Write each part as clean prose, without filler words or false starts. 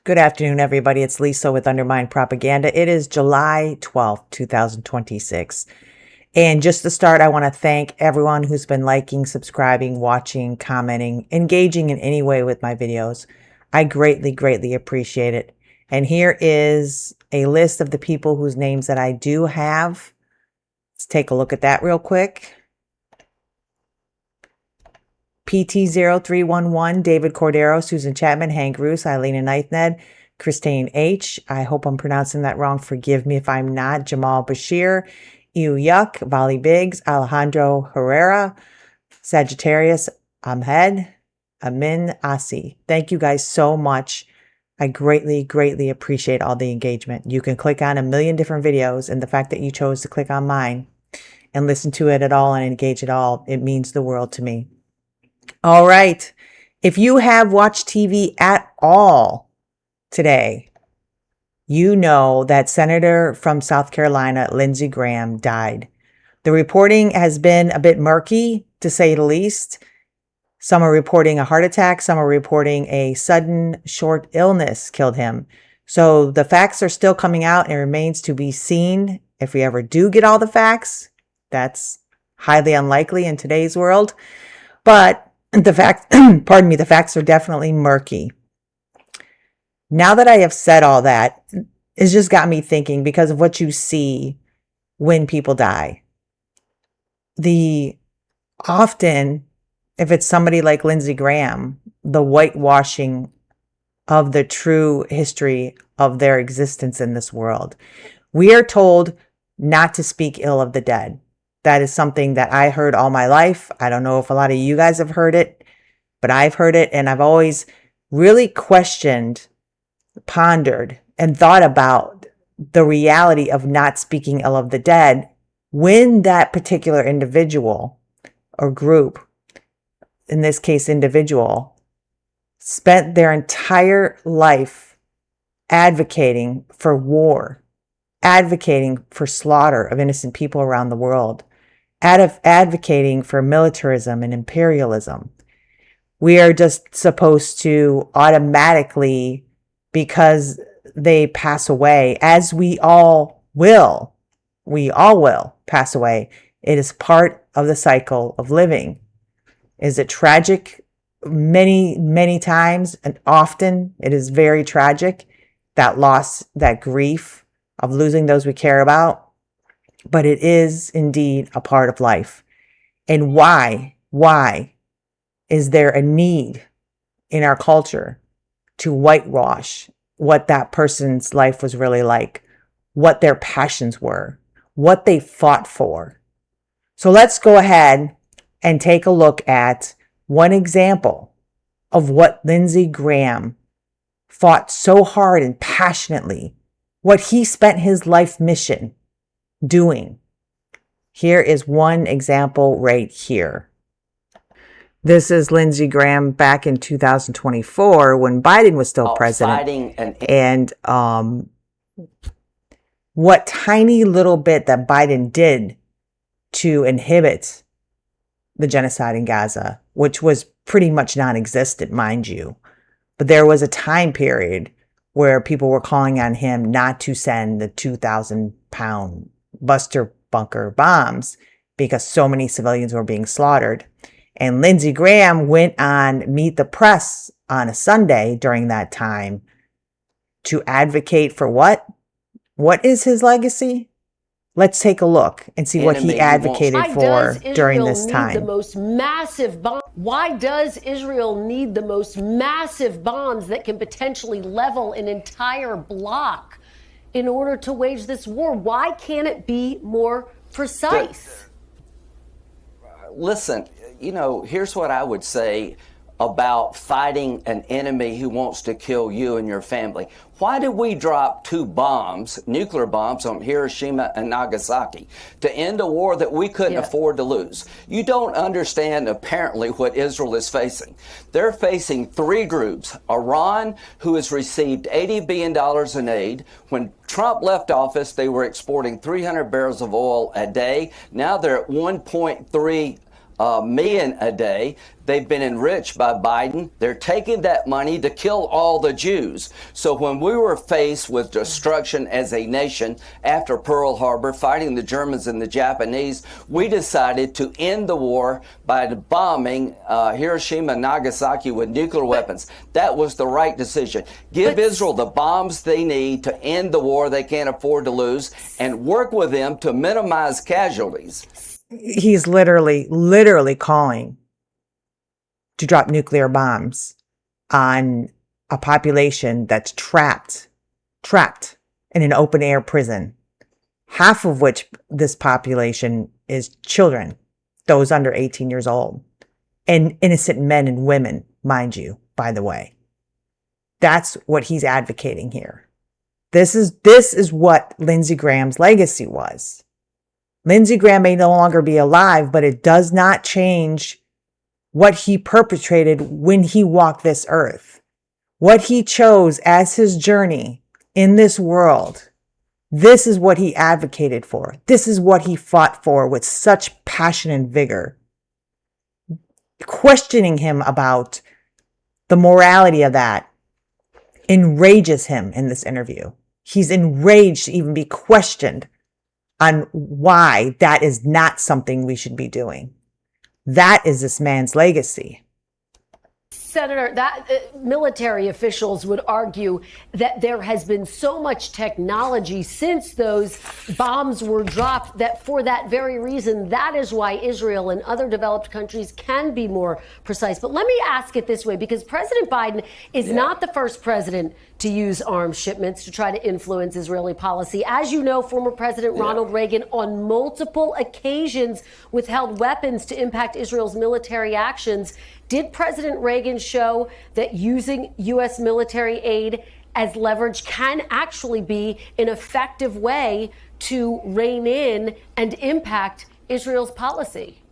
Good afternoon, everybody. It's Lisa with Undermined Propaganda. It is July 12th, 2026. And just to start, I want to thank everyone who's been liking, subscribing, watching, commenting, engaging in any way with my videos. I greatly, greatly appreciate it. And here is a list of the people whose names that I do have. Let's take a look at that real quick. PT0311, David Cordero, Susan Chapman, Hank Roos, Eileen and Knightned, Christine H. I hope I'm pronouncing that wrong. Forgive me if I'm not. Jamal Bashir, Ew Yuck, Vali Biggs, Alejandro Herrera, Sagittarius, Ahmed, Amin Asi. Thank you guys so much. I greatly, greatly appreciate all the engagement. You can click on a million different videos, and the fact that you chose to click on mine and listen to it at all and engage at all, it means the world to me. All right. If you have watched TV at all today, you know that Senator from South Carolina, Lindsey Graham, died. The reporting has been a bit murky, to say the least. Some are reporting a heart attack. Some are reporting a sudden short illness killed him. So the facts are still coming out, and it remains to be seen if we ever do get all the facts. That's highly unlikely in today's world. But the facts are definitely murky. Now that I have said all that, it's just got me thinking, because of what you see when people die. Often, if it's somebody like Lindsey Graham, the whitewashing of the true history of their existence in this world. We are told not to speak ill of the dead. That is something that I heard all my life. I don't know if a lot of you guys have heard it, but I've heard it. And I've always really questioned, pondered, and thought about the reality of not speaking ill of the dead when that particular individual or group, in this case individual, spent their entire life advocating for war, advocating for slaughter of innocent people around the world, advocating for militarism and imperialism. We are just supposed to automatically, because they pass away, as we all will pass away. It is part of the cycle of living. Is it tragic? Many, many times, and often it is very tragic, that loss, that grief of losing those we care about. But it is indeed a part of life. And why is there a need in our culture to whitewash what that person's life was really like, what their passions were, what they fought for? So let's go ahead and take a look at one example of what Lindsey Graham fought so hard and passionately, what he spent his life mission doing. Here is one example right here. This is Lindsey Graham back in 2024 when Biden was still president. And what tiny little bit that Biden did to inhibit the genocide in Gaza, which was pretty much non-existent, mind you. But there was a time period where people were calling on him not to send the 2,000-pound Buster bunker bombs because so many civilians were being slaughtered. And Lindsey Graham went on Meet the Press on a Sunday during that time to advocate for what? What is his legacy? Let's take a look and see what he advocated for during this time. Why does Israel need the most massive bombs that can potentially level an entire block in order to wage this war? Why can't it be more precise? Listen, you know, here's what I would say about fighting an enemy who wants to kill you and your family. Why did we drop 2 bombs, nuclear bombs, on Hiroshima and Nagasaki to end a war that we couldn't afford to lose? You don't understand, apparently, what Israel is facing. They're facing 3 groups. Iran, who has received $80 billion in aid. When Trump left office, they were exporting 300 barrels of oil a day. Now they're at 1.3 million a day. They've been enriched by Biden. They're taking that money to kill all the Jews. So when we were faced with destruction as a nation after Pearl Harbor, fighting the Germans and the Japanese, we decided to end the war by bombing Hiroshima and Nagasaki with nuclear weapons. That was the right decision. Give Israel the bombs they need to end the war they can't afford to lose, and work with them to minimize casualties. He's literally calling to drop nuclear bombs on a population that's trapped in an open air prison, half of which this population is children, those under 18 years old, and innocent men and women, mind you, by the way. That's what he's advocating here. This is what Lindsey Graham's legacy was. Lindsey Graham may no longer be alive, but it does not change what he perpetrated when he walked this earth. What he chose as his journey in this world. This is what he advocated for. This is what he fought for with such passion and vigor. Questioning him about the morality of that enrages him in this interview. He's enraged to even be questioned on why that is not something we should be doing. That is this man's legacy. Senator, that military officials would argue that there has been so much technology since those bombs were dropped that for that very reason, that is why Israel and other developed countries can be more precise. But let me ask it this way, because President Biden is not the first president to use arms shipments to try to influence Israeli policy. As you know, former President Ronald Reagan on multiple occasions withheld weapons to impact Israel's military actions. Did President Reagan show that using U.S. military aid as leverage can actually be an effective way to rein in and impact Israel's policy?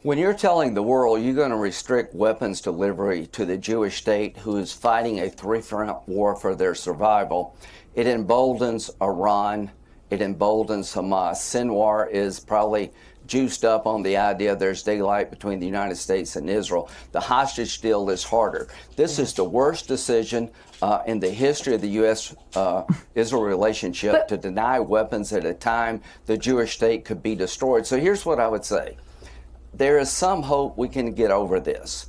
When you're telling the world you're going to restrict weapons delivery to the Jewish state who is fighting a three-front war for their survival, it emboldens Iran, it emboldens Hamas. Sinwar is probably juiced up on the idea there's daylight between the United States and Israel. The hostage deal is harder. This is the worst decision in the history of the U.S.-Israel relationship to deny weapons at a time the Jewish state could be destroyed. So here's what I would say. There is some hope we can get over this.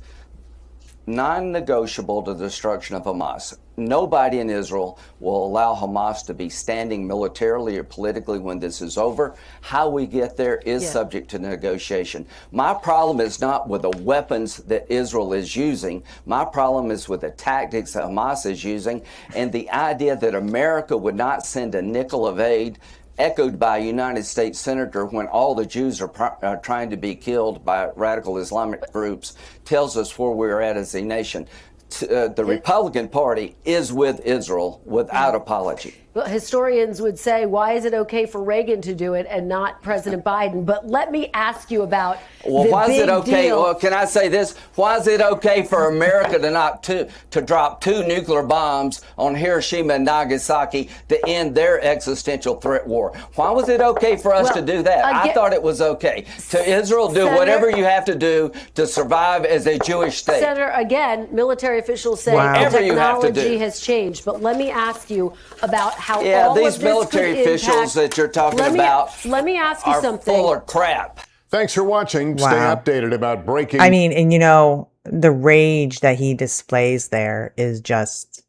Non-negotiable the destruction of Hamas. Nobody in Israel will allow Hamas to be standing militarily or politically when this is over. How we get there is subject to negotiation. My problem is not with the weapons that Israel is using. My problem is with the tactics that Hamas is using and the idea that America would not send a nickel of aid, echoed by a United States senator when all the Jews are trying to be killed by radical Islamic groups, tells us where we're at as a nation. The Republican Party is with Israel without apology. Well, historians would say, why is it okay for Reagan to do it and not President Biden? But let me ask you about why is it okay? Well, can I say this? Why is it okay for America to drop two nuclear bombs on Hiroshima and Nagasaki to end their existential threat war? Why was it okay for us to do that? I thought it was okay. To Israel, do whatever you have to do to survive as a Jewish state. Senator, again, military officials say technology has changed. But let me ask you about how all these of this military officials that you're talking about let me ask you something. Full of crap. Thanks for watching. Stay updated about breaking. I mean, and you know, the rage that he displays there is just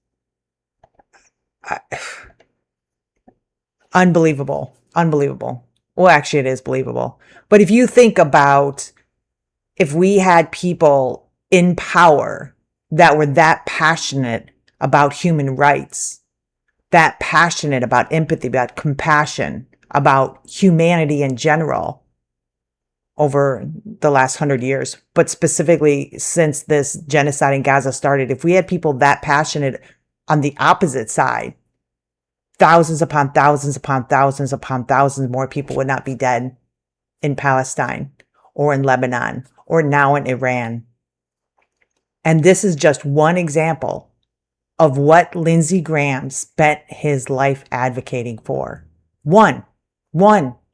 unbelievable. Unbelievable. Well, actually, it is believable. But if you think about if we had people in power that were that passionate about human rights, that passionate about empathy, about compassion, about humanity in general over the last 100 years, but specifically since this genocide in Gaza started, if we had people that passionate on the opposite side, thousands upon thousands upon thousands upon thousands more people would not be dead in Palestine or in Lebanon or now in Iran. And this is just one example of what Lindsey Graham spent his life advocating for. One.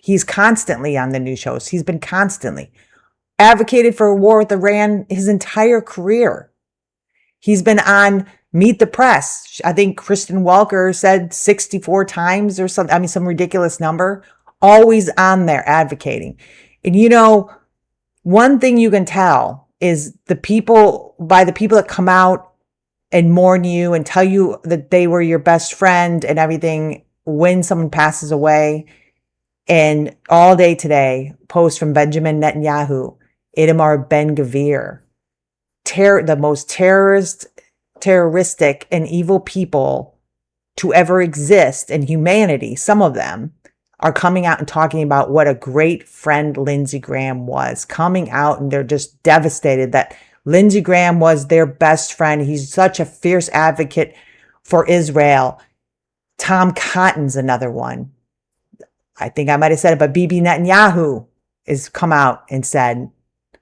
He's constantly on the news shows. He's been constantly advocated for a war with Iran his entire career. He's been on Meet the Press. I think Kristen Welker said 64 times or something. I mean, some ridiculous number. Always on there advocating. And you know, one thing you can tell is the people that come out and mourn you and tell you that they were your best friend and everything when someone passes away. And all day today, post from Benjamin Netanyahu, Itamar Ben-Gvir, the most terroristic and evil people to ever exist in humanity, some of them, are coming out and talking about what a great friend Lindsey Graham was. Coming out and they're just devastated that Lindsey Graham was their best friend. He's such a fierce advocate for Israel. Tom Cotton's another one. I think I might have said it, but Bibi Netanyahu has come out and said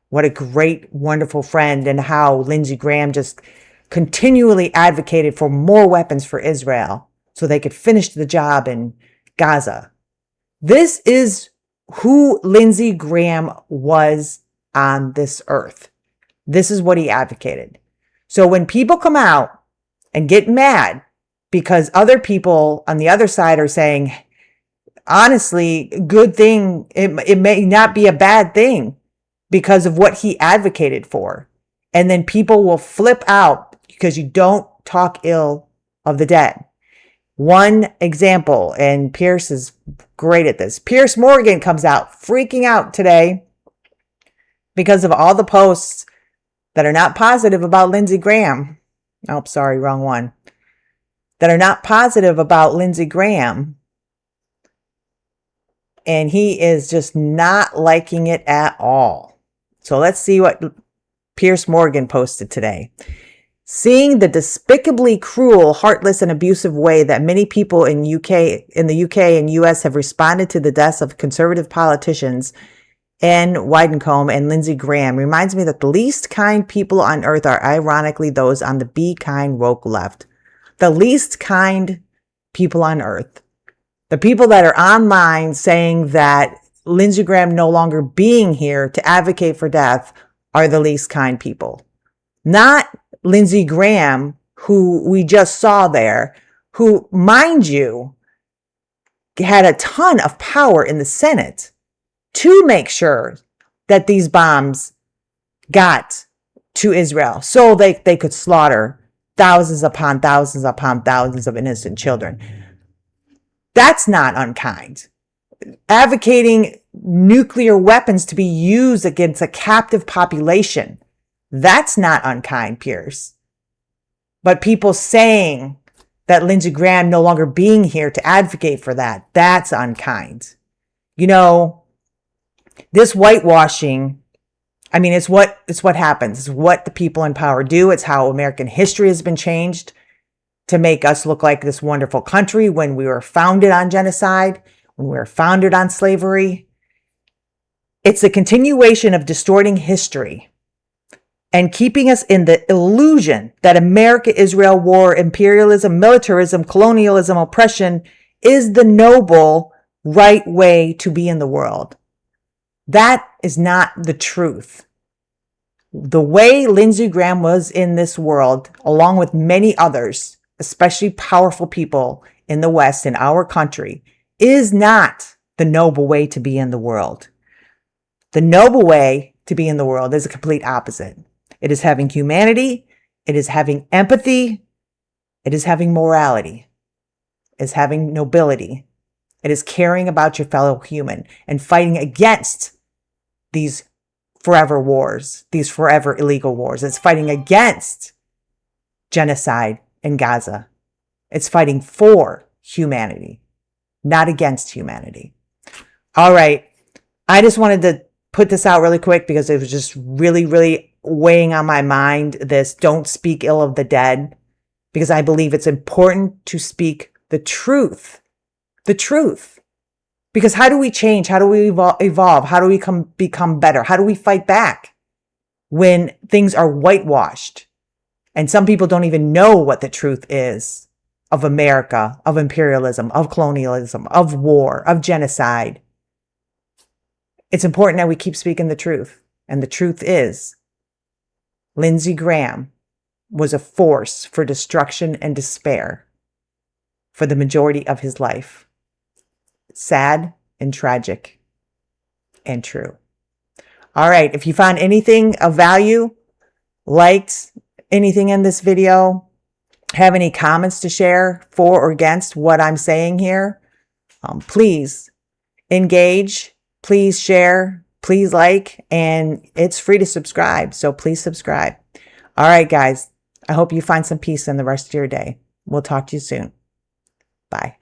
what a great, wonderful friend, and how Lindsey Graham just continually advocated for more weapons for Israel so they could finish the job in Gaza. This is who Lindsey Graham was on this earth. This is what he advocated. So when people come out and get mad because other people on the other side are saying, honestly, good thing, it may not be a bad thing because of what he advocated for. And then people will flip out because you don't talk ill of the dead. One example, and Pierce is great at this. Pierce Morgan comes out freaking out today because of all the posts that are not positive about Lindsey Graham. Oh, sorry, wrong one. That are not positive about Lindsey Graham. And he is just not liking it at all. So let's see what Pierce Morgan posted today. Seeing the despicably cruel, heartless, and abusive way that many people in the UK and US have responded to the deaths of conservative politicians Anne Widdecombe and Lindsey Graham reminds me that the least kind people on earth are ironically those on the be kind woke left. The least kind people on earth. The people that are online saying that Lindsey Graham no longer being here to advocate for death are the least kind people. Not Lindsey Graham, who we just saw there, who, mind you, had a ton of power in the Senate to make sure that these bombs got to Israel so they could slaughter thousands upon thousands upon thousands of innocent children. That's not unkind. Advocating nuclear weapons to be used against a captive population, that's not unkind, Pierce. But people saying that Lindsey Graham no longer being here to advocate for that, that's unkind. You know, this whitewashing, I mean, it's what happens. It's what the people in power do. It's how American history has been changed to make us look like this wonderful country when we were founded on genocide, when we were founded on slavery. It's a continuation of distorting history and keeping us in the illusion that America-Israel war, imperialism, militarism, colonialism, oppression is the noble, right way to be in the world. That is not the truth. The way Lindsey Graham was in this world, along with many others, especially powerful people in the West, in our country, is not the noble way to be in the world. The noble way to be in the world is a complete opposite. It is having humanity. It is having empathy. It is having morality. It is having nobility. It is caring about your fellow human and fighting against these forever wars, these forever illegal wars. It's fighting against genocide in Gaza. It's fighting for humanity, not against humanity. All right. I just wanted to put this out really quick because it was just really, really weighing on my mind, this don't speak ill of the dead, because I believe it's important to speak the truth. The truth. Because how do we change? How do we evolve? How do we become better? How do we fight back when things are whitewashed? And some people don't even know what the truth is of America, of imperialism, of colonialism, of war, of genocide. It's important that we keep speaking the truth. And the truth is, Lindsey Graham was a force for destruction and despair for the majority of his life. Sad and tragic and true. All right. If you found anything of value, liked anything in this video, have any comments to share for or against what I'm saying here, please engage, please share, please like, and it's free to subscribe. So please subscribe. All right, guys. I hope you find some peace in the rest of your day. We'll talk to you soon. Bye.